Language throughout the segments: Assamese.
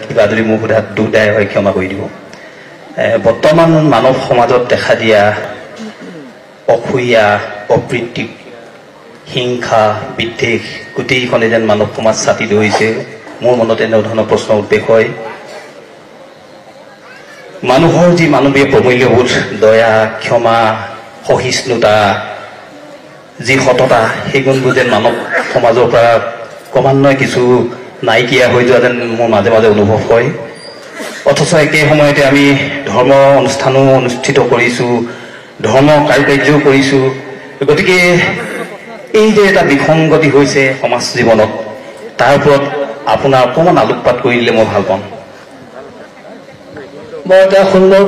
কিবা যদি মোৰ সোধাত দুটাই হয় ক্ষমা কৰি দিব। বৰ্তমান মানৱ সমাজত দেখা দিয়া অসূয়া, অপ্ৰীতি, হিংসা, বিদ্বেষ গোটেইখনে যেন মানৱ সমাজ ছাতি ধৰিছে। মোৰ মনত এনে ধৰণৰ প্ৰশ্ন উদ্বেগ হয়। মানুহৰ যি মানৱীয় প্ৰমূল্যবোধ, দয়া, ক্ষমা, সহিষ্ণুতা, যি সততা, সেই গুণবোৰ যেন মানৱ সমাজৰ পৰা ক্ৰমান্বয়ে কিছু নাইকিয়া হৈ যোৱা যেন মোৰ মাজে মাজে অনুভৱ হয়। অথচ একে সময়তে আমি ধৰ্ম অনুষ্ঠানো অনুষ্ঠিত কৰিছোঁ, ধৰ্ম কাৰ্যও কৰিছোঁ। গতিকে এই যে এটা বিসংগতি হৈছে সমাজ জীৱনত, তাৰ ওপৰত আপোনাৰ অকণমান আলোকপাত কৰি দিলে মই ভাল পাম। বৰ এটা সুন্দৰ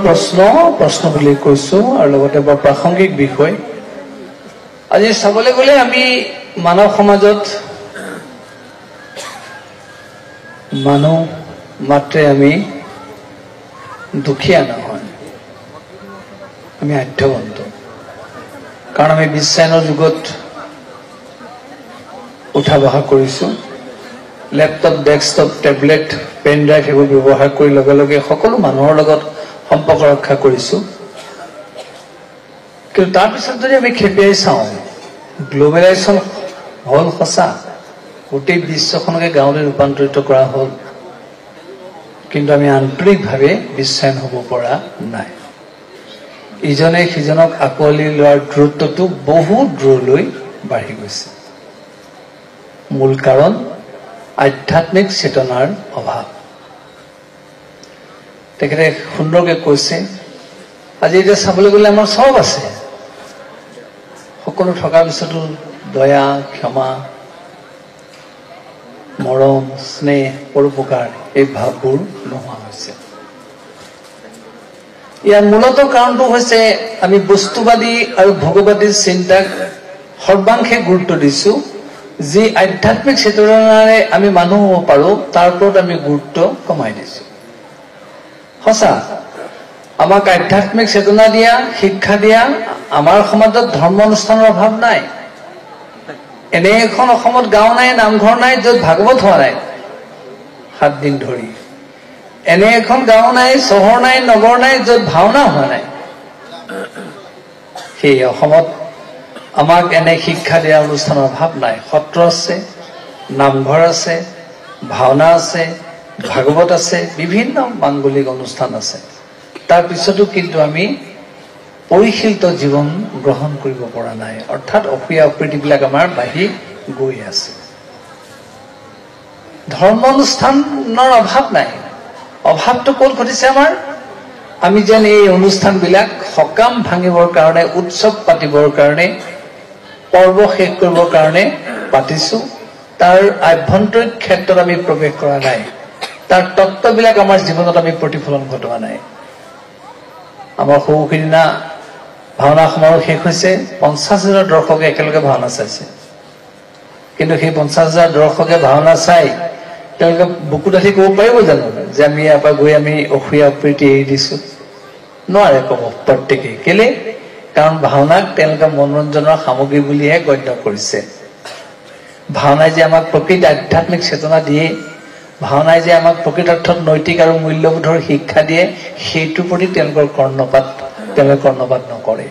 প্ৰশ্ন বুলি কৈছোঁ আৰু লগতে বৰ প্ৰাসংগিক বিষয়। আজি চাবলৈ গ'লে আমি মানৱ সমাজত মানুহ মাত্ৰে আমি দুখীয়া নহয়, আমি আধ্যবন্ত। কাৰণ আমি বিশ্বায়নৰ যুগত উঠা বহা কৰিছোঁ। Laptop, desktop, tablet, pen drive এইবোৰ ব্যৱহাৰ কৰি লগে লগে সকলো মানুহৰ লগত সম্পৰ্ক ৰক্ষা কৰিছোঁ। কিন্তু তাৰপিছত যদি আমি খেপিয়াই চাওঁ, গ্ল'বেলাইজেশ্যন হ'ল সঁচা, গোটেই বিশ্বখনকে গাঁৱলৈ ৰূপান্তৰিত কৰা হ'ল, কিন্তু আমি আন্তৰিকভাৱে বিশ্বায়ন হ'ব পৰা নাই। ইজনে সিজনক আঁকোৱালি লোৱাৰ দূৰত্বটো বহুত দূৰলৈ বাঢ়ি গৈছে। মূল কাৰণ আধ্যাত্মিক চেতনাৰ অভাৱ। তেখেতে সুন্দৰকৈ কৈছে, আজি এতিয়া চাবলৈ গ'লে আমাৰ চব আছে, সকলো থকাৰ পিছতো দয়া, ক্ষমা, মৰম, স্নেহ, পৰোপকাৰ এই ভাৱবোৰ নোহোৱা হৈছে। ইয়াৰ মূলত কাৰণটো হৈছে আমি বস্তুবাদী আৰু ভোগবাদী চিন্তাক সৰ্বাংশে গুৰুত্ব দিছোঁ। যি আধ্যাত্মিক চেতনাৰে আমি মানুহ হ'ব পাৰোঁ তাৰ ওপৰত আমি গুৰুত্ব কমাই দিছোঁ। সঁচা, আমাক আধ্যাত্মিক চেতনা দিয়া, শিক্ষা দিয়া আমাৰ সমাজত ধৰ্ম অনুষ্ঠানৰ অভাৱ নাই। এনে এখন অসমত গাঁও নাই, নামঘৰ নাই য'ত ভাগৱত হোৱা নাই 7 দিন ধৰি। এনে এখন গাঁও নাই, চহৰ নাই, নগৰ নাই য'ত ভাওনা হোৱা নাই। সেই অসমত আমাক এনে শিক্ষা দিয়া অনুষ্ঠানৰ অভাৱ নাই। সত্ৰ আছে, নামঘৰ আছে, ভাওনা আছে, ভাগৱত আছে, বিভিন্ন মাংগলিক অনুষ্ঠান আছে। তাৰপিছতো কিন্তু আমি পৰিশীলিত জীৱন গ্ৰহণ কৰিব পৰা নাই। অৰ্থাৎ অসূয়া অপ্ৰীতিবিলাক আমাৰ বাঢ়ি গৈ আছে। ধৰ্ম অনুষ্ঠানৰ অভাৱ নাই। অভাৱটো ক'ত ঘটিছে আমাৰ? আমি যেন এই অনুষ্ঠানবিলাক সকাম ভাঙিবৰ কাৰণে, উৎসৱ পাতিবৰ কাৰণে, পৰ্ব শেষ কৰিবৰ কাৰণে পাতিছোঁ। তাৰ আভ্যন্তৰীণ ক্ষেত্ৰত আমি প্ৰৱেশ কৰা নাই। তাৰ তত্ত্ববিলাক আমাৰ জীৱনত আমি প্ৰতিফলন ঘটোৱা নাই। আমাৰ সৌ সিদিনা ভাওনা সমাৰোহ শেষ হৈছে, 50,000 দৰ্শকে একেলগে ভাওনা চাইছে। কিন্তু সেই 50,000 দৰ্শকে ভাওনা চাই তেওঁলোকে বুকু ডাঠি ক'ব পাৰিব জানো যে আমি ইয়াৰ পৰা গৈ আমি অসূয়া অপ্ৰীতি এৰি দিছোঁ? নোৱাৰে ক'ব প্ৰত্যেকেই। কেলে? কাৰণ ভাওনাক তেওঁলোকে মনোৰঞ্জনৰ সামগ্ৰী বুলিহে গণ্য কৰিছে। ভাওনাই যে আমাক প্ৰকৃত আধ্যাত্মিক চেতনা দিয়ে, ভাওনাই যে আমাক প্ৰকৃতাৰ্থত নৈতিক আৰু মূল্যবোধৰ শিক্ষা দিয়ে, সেইটোৰ প্ৰতি তেওঁলোকে কৰ্ণপাত নকৰে।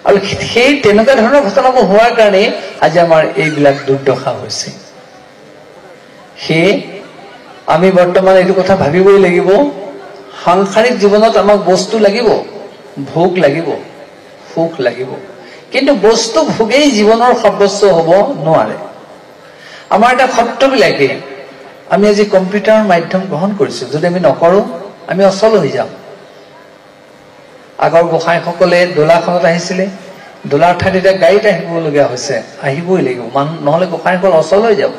আৰু সেই তেনেকুৱা ধৰণৰ ঘটনাবোৰ হোৱাৰ কাৰণে আজি আমাৰ এইবিলাক দুৰ্দশা হৈছে। সেয়ে আমি বৰ্তমান এইটো কথা ভাবিবই লাগিব, সাংসাৰিক জীৱনত আমাক বস্তু লাগিব, ভোগ লাগিব, সুখ লাগিব, কিন্তু বস্তু ভোগেই জীৱনৰ সৰ্বস্ব হ'ব নোৱাৰে। আমাৰ এটা সত্ৰবিলাকে, আমি আজি কম্পিউটাৰ মাধ্যম গ্ৰহণ কৰিছোঁ, যদি আমি নকৰোঁ আমি অচল হৈ যাম। আগৰ গোসাঁইসকলে দোলাখনত আহিছিলে, দোলাৰ ঠাইত এতিয়া গাড়ীত আহিবলগীয়া হৈছে, আহিবই লাগিব, নহ'লে গোসাঁইসকল অচল হৈ যাব।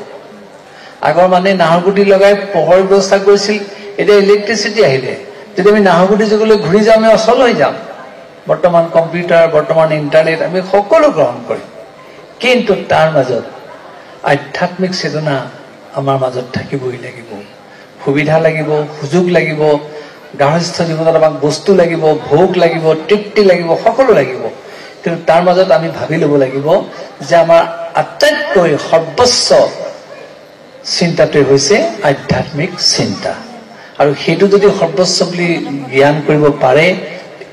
আগৰ মানুহে নাহৰগুটি লগাই পোহৰ ব্যৱস্থা কৰিছিল, এতিয়া ইলেক্ট্ৰিচিটি আহিলে, যদি আমি নাহৰগুটি যুগলৈ ঘূৰি যাওঁ আমি অচল হৈ যাম। বৰ্তমান কম্পিউটাৰ, বৰ্তমান ইণ্টাৰনেট আমি সকলো গ্ৰহণ কৰিম, কিন্তু তাৰ মাজত আধ্যাত্মিক চেতনা আমাৰ মাজত থাকিবই লাগিব। সুবিধা লাগিব, সুযোগ লাগিব, গাৰ্হস্থ্য জীৱনত আমাক বস্তু লাগিব, ভোগ লাগিব, তৃপ্তি লাগিব, সকলো লাগিব, কিন্তু তাৰ মাজত আমি ভাবি ল'ব লাগিব যে আমাৰ আটাইতকৈ সৰ্বোচ্চ চিন্তাটোৱে হৈছে আধ্যাত্মিক চিন্তা আৰু সেইটো যদি সৰ্বস্ব বুলি জ্ঞান কৰিব পাৰে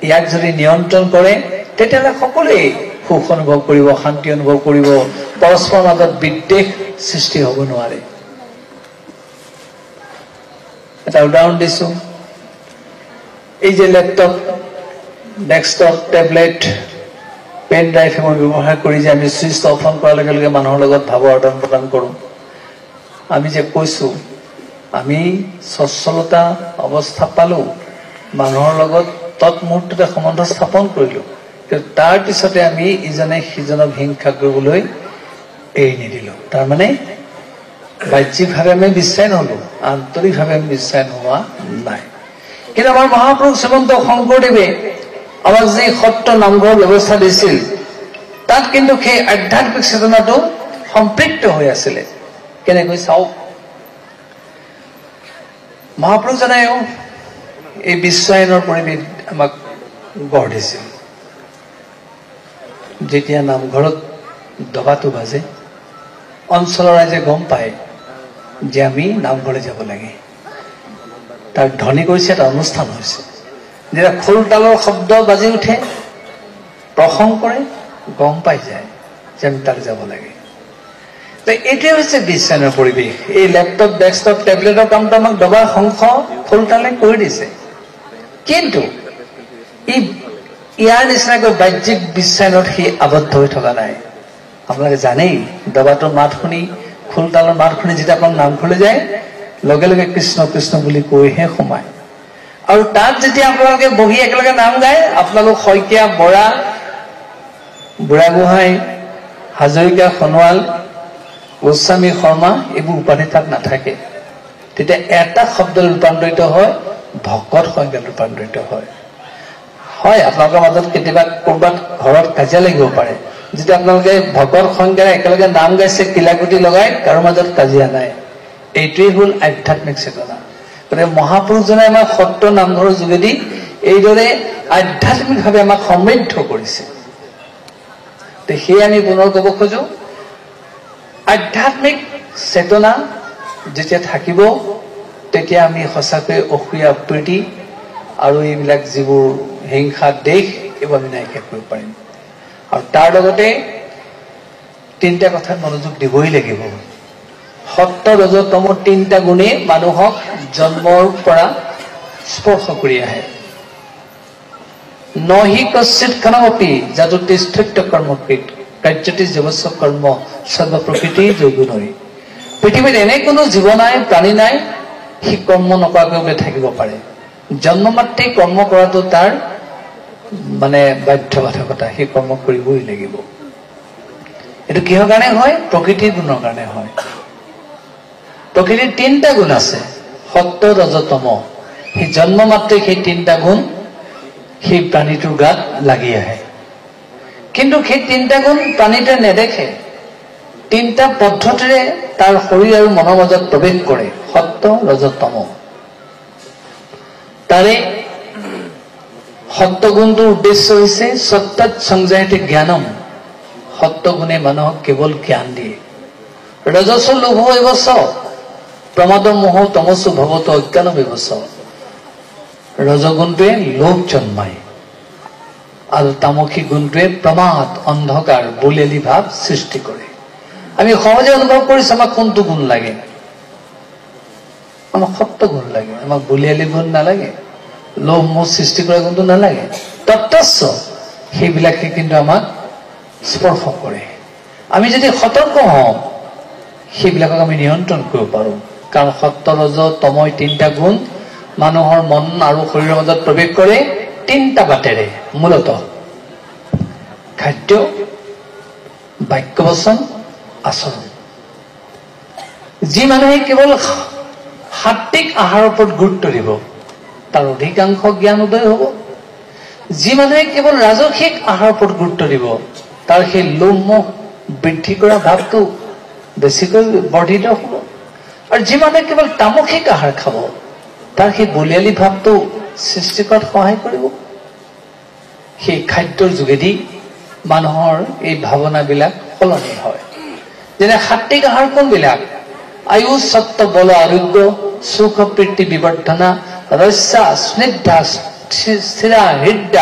ইয়াক যদি নিয়ন্ত্ৰণ কৰে তেতিয়াহ'লে সকলোৱে সুখ অনুভৱ কৰিব শান্তি অনুভৱ কৰিব পৰস্পৰৰ মাজত বিদ্বেষ সৃষ্টি হ'ব নোৱাৰে এটা উদাহৰণ দিছো এই যে laptop desktop tablet pen drive এইবোৰ ব্যৱহাৰ কৰি যে আমি সুইচ অফ অন কৰাৰ লগে লগে মানুহৰ লগত ভাৱ আদান প্ৰদান কৰোঁ আমি যে কৈছো আমি সচ্ছলতা অৱস্থা পালো মানুহৰ লগত তৎমুহূৰ্ততে সম্বন্ধ স্থাপন কৰিলো কিন্তু তাৰ পিছতে আমি ইজনে সিজনক হিংসা কৰিবলৈ এৰি নিদিলো তাৰমানে বাহ্যিকভাৱে আমি বিশ্বাস নহলো আন্তৰিকভাৱে আমি বিশ্বাস নোহোৱা নাই কিন্তু আমাৰ মহাপুৰুষ শ্ৰীমন্ত শংকৰদেৱে আমাক যে সত্ৰ নামঘৰৰ ব্যৱস্থা দিছিল তাত কিন্তু সেই আধ্যাত্মিক চেতনাটো সম্পৃক্ত হৈ আছিলে কেনেকৈ চাওক মহাপুৰুষজনেও এই বিশ্বায়নৰ পৰিৱেশ আমাক গঢ় দিছিল যেতিয়া নামঘৰত দবাটো বাজে অঞ্চলৰ ৰাইজে গম পায় যে আমি নামঘৰলৈ যাব লাগে তাৰ ধ্বনি কৰিছে এটা অনুষ্ঠান হৈছে যেতিয়া খোল তালৰ শব্দ বাজি উঠে প্ৰসংগ কৰে গম পাই যায় যে আমি তালৈ যাব লাগে এইটোৱে হৈছে বিশ্বায়নৰ পৰিৱেশ এই লেপটপ ডেস্কটপ টেবলেটৰ কামটো আমাক দবা শংখ খোল তালে কৰি দিছে কিন্তু ইয়াৰ নিচিনাকৈ বাহ্যিক বিশ্বায়নত সি আবদ্ধ হৈ থকা নাই আপোনালোকে জানেই দবাটোৰ মাত শুনি খোল তালৰ মাত শুনি যেতিয়া আপোনাক নামঘৰলৈ যায় লগে লগে কৃষ্ণ কৃষ্ণ বুলি কৈহে সোমায় আৰু তাত যেতিয়া আপোনালোকে বহি একেলগে নাম গায় আপোনালোক শইকীয়া বৰা বুঢ়াগোহাঁই হাজৰিকা সোণোৱাল গোস্বামী শৰ্মা এইবোৰ উপাধি তাত নাথাকে তেতিয়া এটা শব্দত ৰূপান্তৰিত হয় ভকত সংজ্ঞাত ৰূপান্তৰিত হয় হয় আপোনালোকৰ মাজত কেতিয়াবা ক'ৰবাত ঘৰত কাজিয়া লাগিব পাৰে যেতিয়া আপোনালোকে ভকত সংজ্ঞাৰে একেলগে নাম গাইছে কিলাকুটি লগাই কাৰো মাজত কাজিয়া নাই এইটোৱেই হ'ল আধ্যাত্মিক চেতনা গতিকে মহাপুৰুষজনে আমাক সত্ৰ নামঘৰৰ যোগেদি এইদৰে আধ্যাত্মিকভাৱে আমাক সমৃদ্ধ কৰিছে সেয়ে আমি পুনৰ ক'ব খোজো আধ্যাত্মিক চেতনা যেতিয়া থাকিব তেতিয়া আমি সঁচাকৈ অসূয়া প্ৰীতি আৰু এইবিলাক যিবোৰ হিংসা দেশ এইবোৰ আমি নাইকিয়া কৰিব পাৰিম আৰু তাৰ লগতে তিনিটা কথাত মনোযোগ দিবই লাগিব সত্য ৰজ তম তিনিটা গুণে মানুহক জন্মৰ পৰা স্পৰ্শ কৰি আহে নহি কশ্চিৎ ক্ষণমপি যাদু তিষ্ঠত্য কৰ্মকৃত কাৰ্যতি জীৱস্ব কৰ্ম সৰ্ব প্ৰকৃতি যোগুণই পৃথিৱীত এনে কোনো জীৱ নাই প্ৰাণী নাই সি কৰ্ম নকৰাকৈ থাকিব পাৰে জন্ম মাত্ৰেই কৰ্ম কৰাটো তাৰ মানে বাধ্যবাধকতা সেই কৰ্ম কৰিবই লাগিব এইটো কিহৰ কাৰণে হয় প্ৰকৃতিৰ গুণৰ কাৰণে হয় প্ৰকৃতিৰ তিনিটা গুণ আছে সত্য ৰজ তম সেই জন্ম মাত্ৰেই সেই তিনিটা গুণ সেই প্ৰাণীটোৰ গাত লাগি আহে কিন্তু সেই তিনিটা গুণ প্ৰাণীটোৱে নেদেখে তিনিটা পদ্ধতিৰে তাৰ শৰীৰ আৰু মনৰ মাজত প্ৰৱেশ কৰে সত্য ৰজ তম তাৰে সত্য গুণটোৰ উদ্দেশ্য হৈছে সত্যাত সংজায়তে জ্ঞানম সত্য গুণে মানুহক কেৱল জ্ঞান দিয়ে ৰজস লোভ এবচ প্ৰমাদ মোহ তমসু ভৱত অজ্ঞান ব্যৱচ ৰজগুণটোৱে লোভ জন্মায় আৰু তামসিক গুণটোৱে প্ৰমাদ অন্ধকাৰ বুলেলি ভাৱ সৃষ্টি কৰে আমি সহজে অনুভৱ কৰিছো আমাক কোনটো গুণ লাগে আমাক সত্য গুণ লাগে আমাক বুলিয়ালি গুণ নালাগে লোভ মোহ সৃষ্টি কৰা গুণটো নালাগে তত্ত্বস্ব সেইবিলাকে কিন্তু আমাক স্পৰ্শ কৰে আমি যদি সতৰ্ক হওঁ সেইবিলাকক আমি নিয়ন্ত্ৰণ কৰিব পাৰোঁ কাৰণ সত্য ৰজ তম তিনিটা গুণ মানুহৰ মন আৰু শৰীৰৰ মাজত প্ৰৱেশ কৰে তিনিটা বাটেৰে মূলতঃ খাদ্য বাক্য বচন আচৰণ যি মানুহে কেৱল সাত্বিক আহাৰৰ ওপৰত গুৰুত্ব দিব তাৰ অধিকাংশ জ্ঞান উদয় হ'ব যি মানুহে কেৱল ৰাজসিক আহাৰৰ ওপৰত গুৰুত্ব দিব তাৰ সেই লোভ মোহ বৃদ্ধি কৰা ভাৱটো বেছিকৈ বৰ্ধিত হ'ব আৰু যি মানুহে কেৱল তামসিক আহাৰ খাব তাৰ সেই বলিয়ালি ভাৱটো সৃষ্টি কৰাত সহায় কৰিব সেই খাদ্যৰ যোগেদি মানুহৰ এই ভাৱনাবিলাক সলনি হয় যেনে সাত্বিক আহাৰ কোনবিলাক आयु सत्व बल आरोग्य सुख प्रीति विवर्धना रस्या स्निग्धा स्थिरा हृदय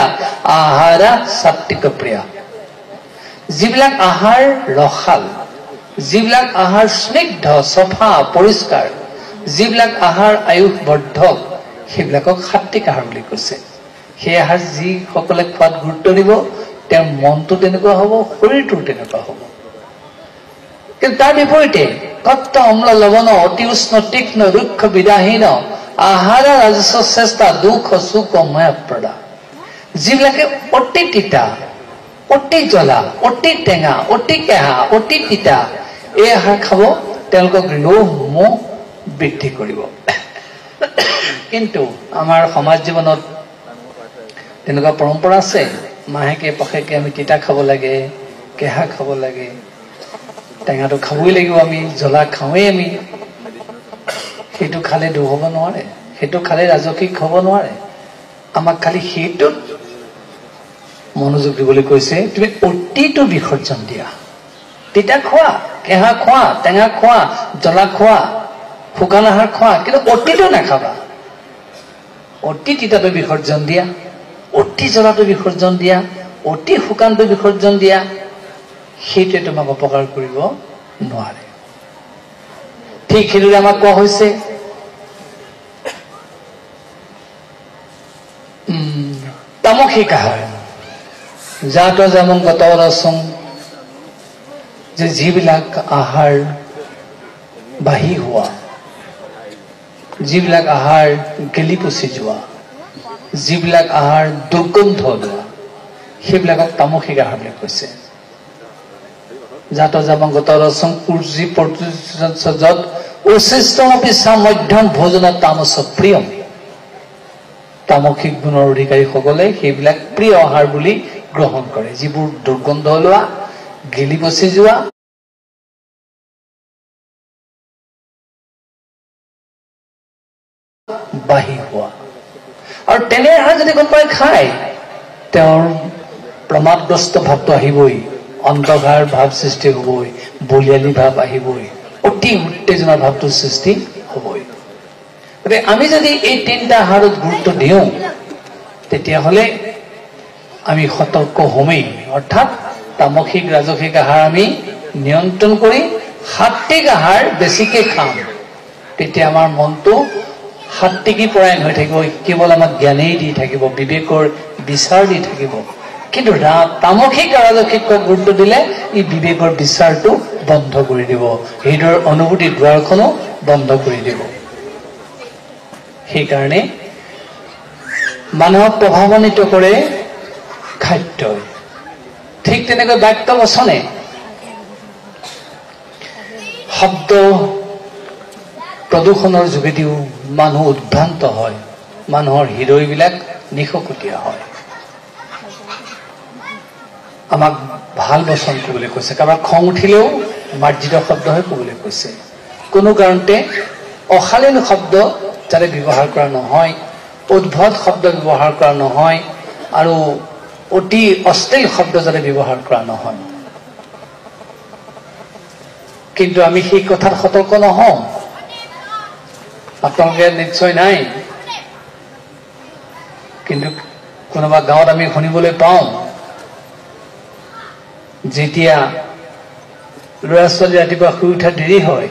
आहार सात्विक प्रिया जिबिलाक आहार रसाल जिबिलाक आहार स्निग्ध सफा परिष्कार जिबिलाक आहार आयुष वर्धक সেইবিলাকক সাত্বিক আহাৰ বুলি কৈছে সেই আহাৰ যি সকলে খোৱাত গুৰুত্ব দিব তেওঁৰ মনটো তেনেকুৱা হ'ব শৰীৰটো তেনেকুৱা হ'ব কিন্তু তাৰ বিপৰীতে কত্ত অম্ল লৱণ অতি উষ্ণ তীক্ষ্ণ ৰুক্ষ বিদাহীন আহাৰ ৰাজস্ব চেষ্টা দুখ সুখ ময়াপ্ৰদা যিবিলাকে অতি তিতা অতি জ্বলা অতি টেঙা অতি কেহা অতি তিতা এই আহাৰ খাব তেওঁলোকক লোভ মোহ বৃদ্ধি কৰিব কিন্তু আমাৰ সমাজ জীৱনত তেনেকুৱা পৰম্পৰা আছে মাহেকে পখেকে আমি তিতা খাব লাগে কেহা খাব লাগে টেঙাটো খাবই লাগিব আমি জ্বলা খাওঁৱেই আমি সেইটো খালে দুখ হ'ব নোৱাৰে সেইটো খালে ৰাজসিক হ'ব নোৱাৰে আমাক খালি সেইটোত মনোযোগ দিবলৈ কৈছে তুমি অতিটো বিসৰ্জন দিয়া তিতা খোৱা কেহা খোৱা টেঙা খোৱা জ্বলা খোৱা শুকান আহাৰ খোৱা কিন্তু অতিটো নাখাবা অতি তিতাটো বিসৰ্জন দিয়া অতি জ্বলাটো বিসৰ্জন দিয়া অতি শুকানটো বিসৰ্জন দিয়া সেইটোৱে তোমাক অপকাৰ কৰিব নোৱাৰে ঠিক সেইদৰে আমাক কোৱা হৈছে তামসিক আহাৰ জাত জামং গত ৰসং যে যিবিলাক আহাৰ বাহি হোৱা যিবিলাক আহাৰ গেলি পচি যোৱা যিবিলাক আহাৰ দুৰ্গন্ধ লোৱা সেইবিলাকক তামসিক আহাৰ বুলি কৈছে জাত জামংগত ৰসং পূৰ্জি যত উচিষ্টমপি চা মধ্যম ভোজন তামস প্ৰিয়ম তামসিক গুণৰ অধিকাৰীসকলে সেইবিলাক প্ৰিয় আহাৰ বুলি গ্ৰহণ কৰে যিবোৰ দুৰ্গন্ধ লোৱা গেলি পচি যোৱা বাহি হোৱা আৰু তেনে আহাৰ যদি কোনোবাই খায় তেওঁৰ প্ৰমাদগ্ৰস্ত ভাৱটো আহিবই অন্ধকাৰ ভাৱ সৃষ্টি হ'বই বলিয়ালি ভাৱ আহিবই অতি উত্তেজনাৰ ভাৱটো সৃষ্টি হ'বই গতিকে আমি যদি এই তিনিটা আহাৰত গুৰুত্ব দিওঁ তেতিয়াহ'লে আমি সতৰ্ক হ'মেই অৰ্থাৎ তামসিক ৰাজসিক আহাৰ আমি নিয়ন্ত্ৰণ কৰি সাত্বিক আহাৰ বেছিকৈ খাম তেতিয়া আমাৰ মনটো সাত্বিকী পৰায়ণ হৈ থাকিব কেৱল আমাক জ্ঞানেই দি থাকিব বিবেকৰ বিচাৰ দি থাকিব কিন্তু তামসিক ৰাজসিক গুৰুত্ব দিলে ই বিবেকৰ বিচাৰটো বন্ধ কৰি দিব হৃদয়ৰ অনুভূতিৰ দুৱাৰখনো বন্ধ কৰি দিব সেইকাৰণে মানুহক প্ৰভাৱান্বিত কৰে খাদ্যই ঠিক তেনেকৈ বাক্য বচনে শব্দ প্ৰদূষণৰ যোগেদিও মানুহ উদ্ভ্ৰান্ত হয় মানুহৰ হৃদয়বিলাক নিশকটীয়া হয় আমাক ভাল বচন ক'বলৈ কৈছে কাৰোবাৰ খং উঠিলেও মাৰ্জিত শব্দহে ক'বলৈ কৈছে কোনো কাৰণতে অশালীন শব্দ যাতে ব্যৱহাৰ কৰা নহয় উদ্ভট শব্দ ব্যৱহাৰ কৰা নহয় আৰু অতি অশ্লীল শব্দ যাতে ব্যৱহাৰ কৰা নহয় কিন্তু আমি সেই কথাত সতৰ্ক নহওঁ আপোনালোকে নিশ্চয় নাই কিন্তু কোনোবা গাঁৱত আমি শুনিবলৈ পাওঁ যেতিয়া ল'ৰা ছোৱালী ৰাতিপুৱা শুই উঠা দেৰি হয়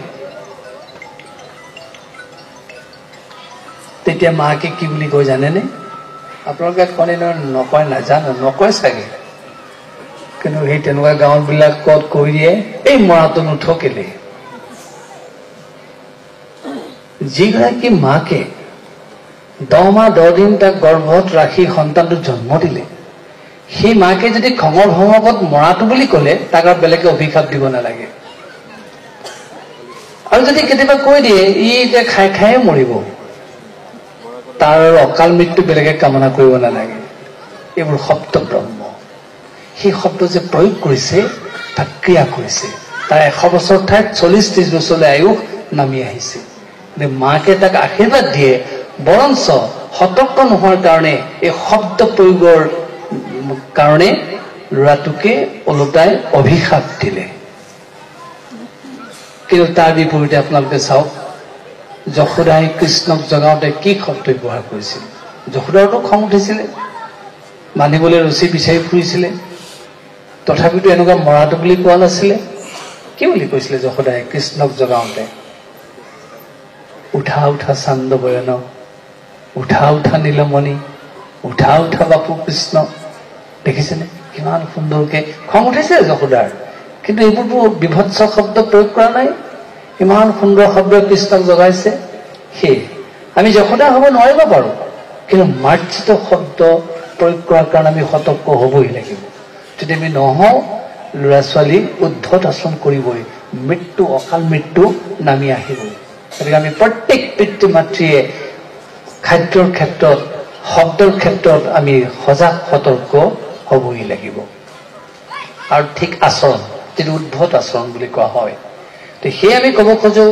তেতিয়া মাকে কি বুলি কয় জানেনে আপোনালোকে কণে নকয় নাজানো নকয় চাগে কিন্তু সেই তেনেকুৱা গাঁৱবিলাকত কৈ দিয়ে এই মৰাটো নুঠকিলে যিগৰাকী মাকে 10 মাহ 10 দিন তাক গৰ্ভত ৰাখি সন্তানটো জন্ম দিলে সেই মাকে যদি খঙৰ ভঙকত মৰাটো বুলি ক'লে তাক আৰু বেলেগে অভিশাপ দিব নালাগে আৰু যদি কেতিয়াবা কৈ দিয়ে ই এতিয়া খাই খাই মৰিব তাৰ অকাল মৃত্যু বেলেগে কামনা কৰিব নালাগে এইবোৰ শব্দ ব্ৰহ্ম সেই শব্দ যে প্ৰয়োগ কৰিছে তাক ক্ৰিয়া কৰিছে তাৰ 100 বছৰ ঠাইত 40-30 বছৰলৈ আয়ুস নামি আহিছে মাকে তাক আশীৰ্বাদ দিয়ে বৰঞ্চ সতৰ্ক নোহোৱাৰ কাৰণে এই শব্দ প্ৰয়োগৰ কাৰণে ল'ৰাটোকে ওলোটাই অভিশাপ দিলে কিন্তু তাৰ বিপৰীতে আপোনালোকে চাওক যশোদাই কৃষ্ণক জগাওঁতে কি শব্দ ব্যৱহাৰ কৰিছিল। যশোদাৰতো খং উঠিছিলে, মানিবলৈ ৰুচি বিচাৰি ফুৰিছিলে, তথাপিতো এনেকুৱা মৰাটো বুলি কোৱা নাছিলে। কি বুলি কৈছিলে যশোদাই কৃষ্ণক জগাওঁতে? উঠা উঠা চান্দ বয়ন, উঠা উঠা নীলমণি, উঠা উঠা বাপু কৃষ্ণ। দেখিছেনে কিমান সুন্দৰকে খং উঠিছে যশোদাৰ, কিন্তু এইবোৰতো বিভৎস শব্দ প্ৰয়োগ কৰা নাই। ইমান সুন্দৰ শব্দ কৃষ্ণক জগাইছে। সেয়ে আমি যশোদা হ'ব নোৱাৰিব পাৰোঁ, কিন্তু মাৰ্জিত শব্দ প্ৰয়োগ কৰাৰ কাৰণে আমি সতৰ্ক হ'বই লাগিব। যদি আমি নহওঁ, ল'ৰা ছোৱালী উদ্ধত আচৰণ কৰিবই, মৃত্যু অকাল মৃত্যু নামি আহিবই। গতিকে আমি প্ৰত্যেক পিতৃ মাতৃয়ে খাদ্যৰ ক্ষেত্ৰত, শব্দৰ ক্ষেত্ৰত আমি সজাগ সতৰ্ক হ'বই লাগিব। আৰু ঠিক আচৰণ, যিটো উদ্ভট আচৰণ বুলি কোৱা হয়, সেয়ে আমি ক'ব খোজো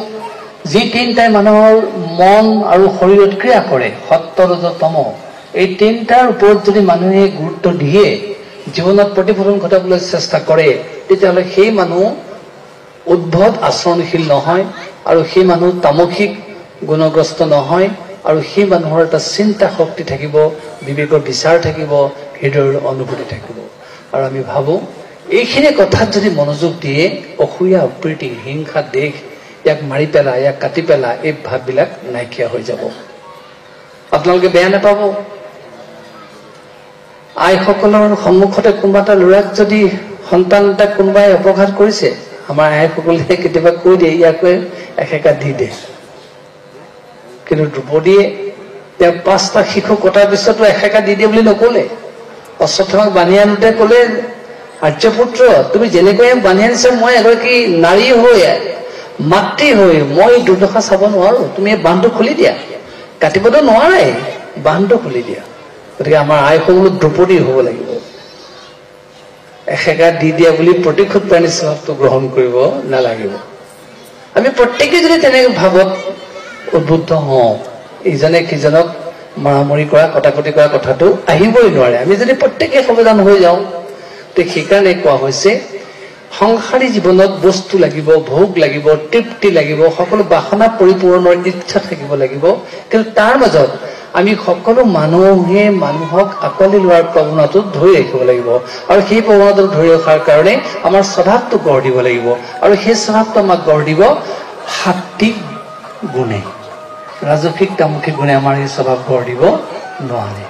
যি তিনিটাই মানুহৰ মন আৰু শৰীৰত ক্ৰিয়া কৰে, সত্য ৰজ তম, এই তিনিটাৰ ওপৰত যদি মানুহে গুৰুত্ব দিয়ে, জীৱনত প্ৰতিফলন ঘটাবলৈ চেষ্টা কৰে, তেতিয়াহ'লে সেই মানুহ উদ্ভট আচৰণশীল নহয়, আৰু সেই মানুহ তামসিক গুণগ্ৰস্ত নহয়, আৰু সেই মানুহৰ এটা চিন্তা শক্তি থাকিব, বিবেকৰ বিচাৰ থাকিব, হৃদয়ৰ অনুভূতি থাকিব। আৰু আমি ভাবো এইখিনি কথাত যদি মনোযোগ দিয়ে, অসূয়া অপ্ৰীতি হিংসা দেশ, ইয়াক মাৰি পেলা, ইয়াক কাটি পেলা, এই ভাৱবিলাক নাইকিয়া হৈ যাব। আপোনালোকে বেয়া নাপাব, আইসকলৰ সন্মুখতে কোনোবা এটা ল'ৰাক যদি সন্তান এটাক কোনোবাই অপঘাত কৰিছে, আমাৰ আইসকলে কেতিয়াবা কৈ দিয়ে ইয়াকে এসেকা দি দে। কিন্তু দ্ৰৌপদীয়ে তেওঁ 5টা শিশু কটাৰ পিছতো এসেকা দি দিয়ে বুলি নকলে। অশ্বত্থামাক বান্ধি আনোতে কলে, আৰ্যপুত্ৰ তুমি যেনেকৈ বান্ধি আনিছা, মই এগৰাকী নাৰী হৈ, মাতৃ হৈ মই দুৰ্দশা চাব নোৱাৰো, তুমি এই বান্ধটো খুলি দিয়া। কাটিবতো নোৱাৰাই, বান্ধটো খুলি দিয়া। গতিকে আমাৰ আইসকলো দ্ৰৌপদী হ'ব লাগিব। এসেকা দি দিয়া বুলি প্ৰতিশোধ প্ৰাণী স্বভাৱটো গ্ৰহণ কৰিব নালাগিব। আমি প্ৰত্যেকে যদি তেনেকে ভাৱত উদ্বুদ্ধ হওঁ, ইজনে সিজনক মৰামৰি কৰা, কটাকটি কৰা কথাটো আহিবই নোৱাৰে। আমি যদি প্ৰত্যেকে সাৱধান হৈ যাওঁ, সেইকাৰণে কোৱা হৈছে সংসাৰী জীৱনত বস্তু লাগিব, ভোগ লাগিব, তৃপ্তি লাগিব, সকলো বাসনা পৰিপূৰণৰ ইচ্ছা থাকিব লাগিব। কিন্তু তাৰ মাজত আমি সকলো মানুহে মানুহক আঁকোৱালি লোৱাৰ প্ৰৱণতাটো ধৰি ৰাখিব লাগিব, আৰু সেই প্ৰৱণতাটো ধৰি ৰখাৰ কাৰণে আমাৰ স্বভাৱটো গঢ় দিব লাগিব। আৰু সেই স্বভাৱটো আমাক গঢ় দিব সাত্বিক গুণে, ৰাজসিক তামসিক গুণে আমাৰ এই স্বভাৱ গঢ় দিব নোৱাৰে।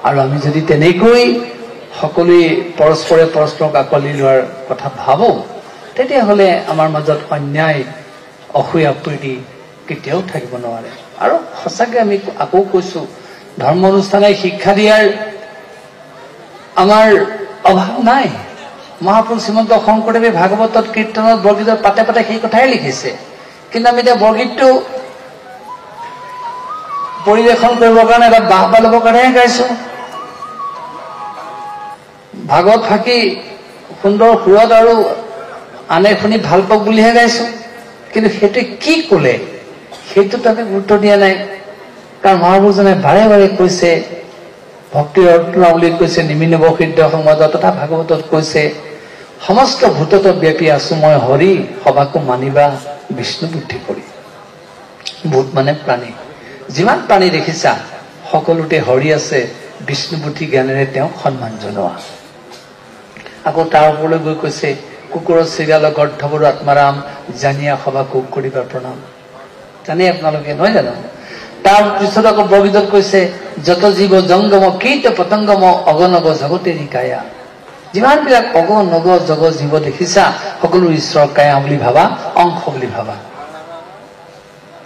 আৰু আমি যদি তেনেকৈ সকলোৱে পৰস্পৰে পৰস্পৰক আঁকোৱালি লোৱাৰ কথা ভাবো, তেতিয়াহ'লে আমাৰ মাজত অন্যায়, অসূয়া প্ৰীতি কেতিয়াও থাকিব নোৱাৰে। আৰু সঁচাকে আমি আকৌ কৈছো, ধৰ্ম অনুষ্ঠানে শিক্ষা দিয়াৰ আমাৰ অভাৱ নাই। মহাপুৰুষ শ্ৰীমন্ত শংকৰদেৱে ভাগৱতত, কীৰ্তনত, বৰগীতত পাতে পাতে সেই কথাই লিখিছে। কিন্তু আমি এতিয়া বৰগীতটো পৰিৱেশন কৰিবৰ কাৰণে, এটা বাহবা ল'বৰ কাৰণেহে গাইছো। ভাগৱত ফাঁকি সুন্দৰ সুৰত আৰু আনে শুনি ভাল পাওক বুলিহে গাইছো। কিন্তু সেইটো কি ক'লে, সেইটোত আমি গুৰুত্ব দিয়া নাই। কাৰণ মহাপুৰুষজনে বাৰে বাৰে কৈছে, ভক্তিৰ ৰত্ন বুলি কৈছে নিমিনব সিদ্ধ সমাজত, তথা ভাগৱতত কৈছে, সমস্ত ভূতত ব্যাপী আছো মই হৰি, সবাকো মানিবা বিষ্ণু বুদ্ধি কৰি। ভূত মানে প্ৰাণী, যিমান প্ৰাণী দেখিছা সকলোতে হৰি আছে, বিষ্ণু বুদ্ধি জ্ঞানেৰে তেওঁক সন্মান জনোৱা। আকৌ তাৰ ওপৰলৈ গৈ কৈছে, কুকুৰৰ চিৰিয়ালৰ গৰ্ধৱৰ আত্মাৰাম, জানিয়া সবাকো কৰিবা প্ৰণাম। জানে আপোনালোকে, নহয় জানো? তাৰ পিছত আকৌ বৰগীতত কৈছে, যত জীৱ জংগম কীট পতংগম অগনগ জগতেৰি কায়া। যিমানবিলাক অগ নগ জগ জীৱ দেখিছা, সকলো ঈশ্বৰৰ কায়া বুলি ভাবা, অংশ বুলি ভাবা।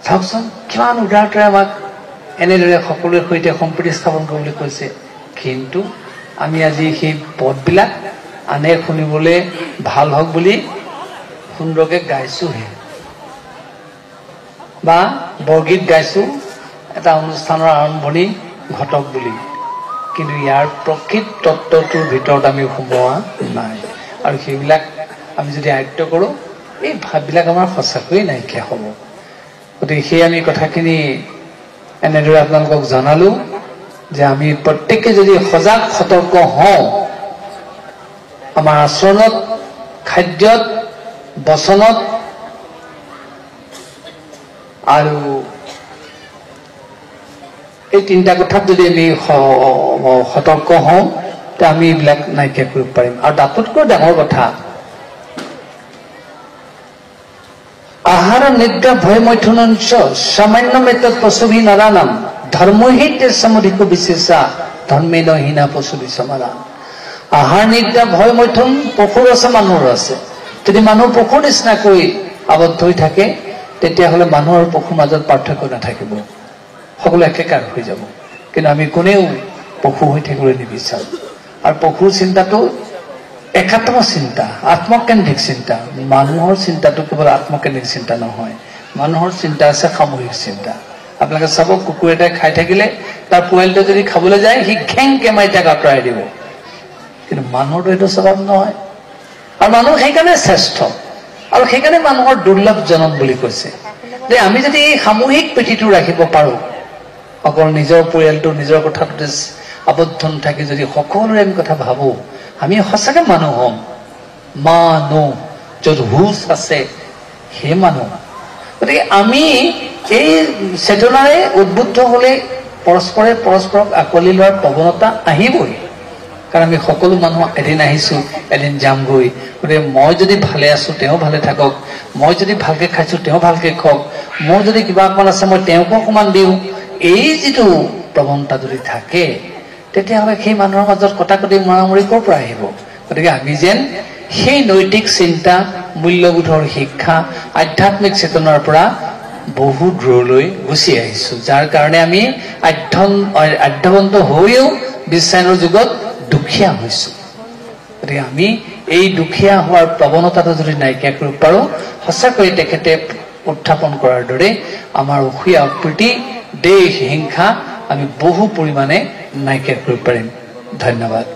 চাওকচোন কিমান উদাৰতাৰে আমাক এনেদৰে সকলোৰে সৈতে সম্প্ৰীতি স্থাপন কৰিবলৈ কৈছে। কিন্তু আমি আজি সেই পদবিলাক আনে শুনিবলৈ ভাল হওক বুলি সুন্দৰকে গাইছোহে, বা বৰগীত গাইছো এটা অনুষ্ঠানৰ আৰম্ভণি ঘটক বুলি, কিন্তু ইয়াৰ প্ৰকৃত তত্ত্বটোৰ ভিতৰত আমি সোমোৱা নাই। আৰু সেইবিলাক আমি যদি আয়ত্ব কৰোঁ, এই ভাৱবিলাক আমাৰ সঁচাকৈয়ে নাইকিয়া হ'ব। গতিকে সেই আমি কথাখিনি এনেদৰে আপোনালোকক জনালো যে আমি প্ৰত্যেকে যদি সজাগ সতৰ্ক হওঁ, আমাৰ আচৰণত, খাদ্যত, বচনত আৰু এই তিনিটা কথাত যদি আমি সতৰ্ক হওঁ তে আমি এইবিলাক নাইকিয়া কৰিব পাৰিম। আৰু তাতোতকৈ ডাঙৰ কথা, আহাৰ নিদ্ৰা ভয় মৈথুনঞ্চ সামান্য মেতত পশুভি নাৰানাম ধৰ্মহিত সমধিক বিশেষা ধৰ্মেন হীনা পশুভি সমাৰা। আহাৰ নিদ্ৰা ভয় মৈথুন পশুৰ আছে, মানুহৰ আছে। যদি মানুহ পশুৰ নিচিনাকৈ আবদ্ধ হৈ থাকে তেতিয়াহ'লে মানুহ আৰু পশুৰ মাজত পাৰ্থক্য নাথাকিব, সকলো একেকাৰ হৈ যাব। কিন্তু আমি কোনেও পশু হৈ থাকিবলৈ নিবিচাৰোঁ। আৰু পশুৰ চিন্তাটো একাত্ম চিন্তা, আত্মকেন্দ্ৰিক চিন্তা। মানুহৰ চিন্তাটো কেৱল আত্মকেন্দ্ৰিক চিন্তা নহয়, মানুহৰ চিন্তা আছে সামূহিক চিন্তা। আপোনালোকে চাব, কুকুৰ এটাই খাই থাকিলে তাৰ পোৱালিটো যদি খাবলৈ যায় সি ঘেংকে মাৰি তাক আঁতৰাই দিব। কিন্তু মানুহৰটো এইটো স্বভাৱ নহয়। আৰু মানুহ সেইকাৰণে শ্ৰেষ্ঠ, আৰু সেইকাৰণে মানুহৰ দুৰ্লভ জনম বুলি কৈছে যে আমি যদি এই সামূহিক প্ৰীতিটো ৰাখিব পাৰোঁ, অকল নিজৰ পৰিয়ালটো নিজৰ কথাটোতে আবদ্ধ নাথাকি যদি সকলোৰে আমি কথা ভাবোঁ, আমি সঁচাকৈ মানুহ হ'ম। মানুহ য'ত হুচ আছে সেই মানুহ। গতিকে আমি এই চেতনাৰে উদ্বুদ্ধ হ'লে পৰস্পৰে পৰস্পৰক আঁকোৱালি লোৱাৰ প্ৰৱণতা আহিবই। কাৰণ আমি সকলো মানুহ এদিন আহিছোঁ, এদিন যামগৈ। গতিকে মই যদি ভালে আছোঁ তেওঁ ভালে থাকক, মই যদি ভালকৈ খাইছোঁ তেওঁ ভালকৈ খাওক, মোৰ যদি কিবা অকণমান আছে মই তেওঁকো অকণমান দিওঁ, এই যিটো প্ৰৱণতা যদি থাকে তেতিয়াহ'লে সেই মানুহৰ মাজত কটাকটি মৰামৰি ক'ৰ পৰা আহিব? গতিকে আমি যেন সেই নৈতিক চিন্তা, মূল্যবোধৰ শিক্ষা, আধ্যাত্মিক চেতনাৰ পৰা বহু দূৰলৈ গুচি আহিছোঁ, যাৰ কাৰণে আমি আধ্যাৱন্ত হৈও বিশ্বায়নৰ যুগত দুখীয়া হৈছোঁ। গতিকে আমি এই দুখীয়া হোৱাৰ প্ৰৱণতাটো যদি নাইকিয়া কৰিব পাৰোঁ, সঁচাকৈ তেখেতে উত্থাপন কৰাৰ দৰে আমাৰ অসূয়া প্ৰীতি, দেশ, হিংসা আমি বহু পৰিমাণে নাইকিয়া কৰিব পাৰিম। ধন্যবাদ।